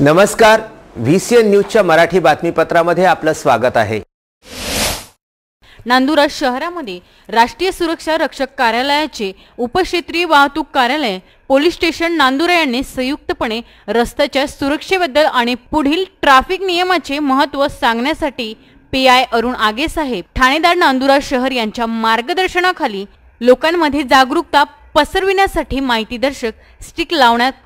नमस्कार, VCN न्यूजच्या मराठी बातमीपत्रामध्ये आपलं स्वागत आहे। नांदुरा शहरामध्ये राष्ट्रीय सुरक्षा रक्षक कार्यालयाचे उपक्षेत्रीय वाहतूक कार्यालय, पोलीस स्टेशन नांदुरा यांनी संयुक्तपणे रस्त्याच्या सुरक्षेबद्दल आणि पुढील ट्रॅफिक नियमाचे महत्त्व सांगण्यासाठी PI अरुण आगे साहेब, ठाणेदार नांदुरा शहर यांच्या मार्गदर्शनाखाली लोकांमध्ये जागरूकता पसरविण्यासाठी माहितीदर्शक स्टिक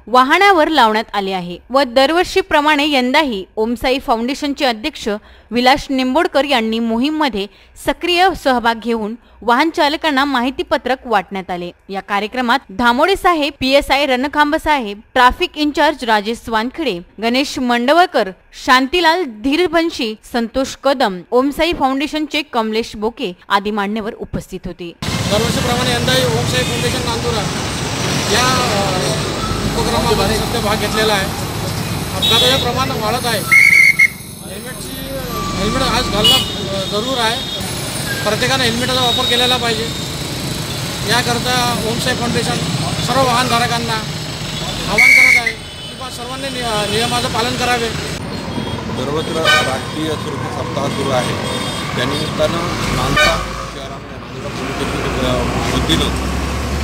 वाहनावर लावण्यात आले आहे व दरवर्षीप्रमाणे यंदाही ओमसाई फाउंडेशनचे अध्यक्ष विलास निंबोडकर यांनी मोहीममध्ये सक्रिय सहभाग घेऊन वाहन चालकांना माहितीपत्रक वाटण्यात आले। या कार्यक्रमात धामोडे साहेब, PSI रणखांब साहेब, ट्रॅफिक इंचार्ज राजेश वानखेडे, गणेश मंडवकर, शांतीलाल धीरबंशी, संतोष कदम, ओमसाई फाउंडेशनचे कमलेश बोके आदी मान्यवर उपस्थित होते। दरवर्षीप्रमाणे यंदाही ओमसाई फाउंडेशन नांदुरा या उपक्रमामध्ये सध्या भाग घेतलेला आहे। अपघाताचे प्रमाण वाढत आहे। हेल्मेट आज घालणं जरूर आहे। प्रत्येकाने हेल्मेटचा वापर केलेला पाहिजे। याकरता ओमसाई फाउंडेशन सर्व वाहनधारकांना आवाहन करत आहे की सर्वांनी नियमाचं पालन करावे। सर्वत्र राष्ट्रीय सुरक्षा सप्ताह सुरू आहे। त्यानिमित्तानं नांदुरा वतीनं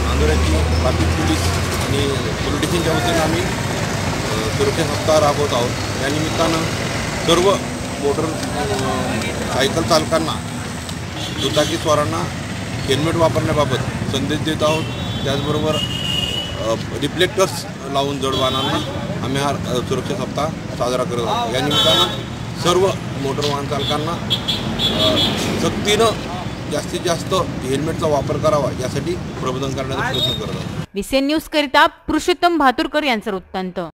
नांदुऱ्याची ट्रॅफिक पोलीस आणि पोलीस स्टेशनच्या वतीनं आम्ही सुरक्षा सप्ताह राबवत आहोत। या निमित्तानं सर्व मोटर सायकल चालकांना, दुचाकी स्वारांना हेल्मेट वापरण्याबाबत संदेश देत आहोत। त्याचबरोबर रिफ्लेक्टर्स लावून जड वाहनांना आम्ही हा सुरक्षा सप्ताह साजरा करत आहोत। या निमित्तानं सर्व मोटर वाहन चालकांना सक्तीनं जास्तीत जास्त हेल्मेटचा वापर करावा यासाठी प्रबोधन करण्याचा प्रयत्न करत आहोत। VCN न्यूज करिता पुरुषोत्तम भातुरकर यांचा वृत्तांत।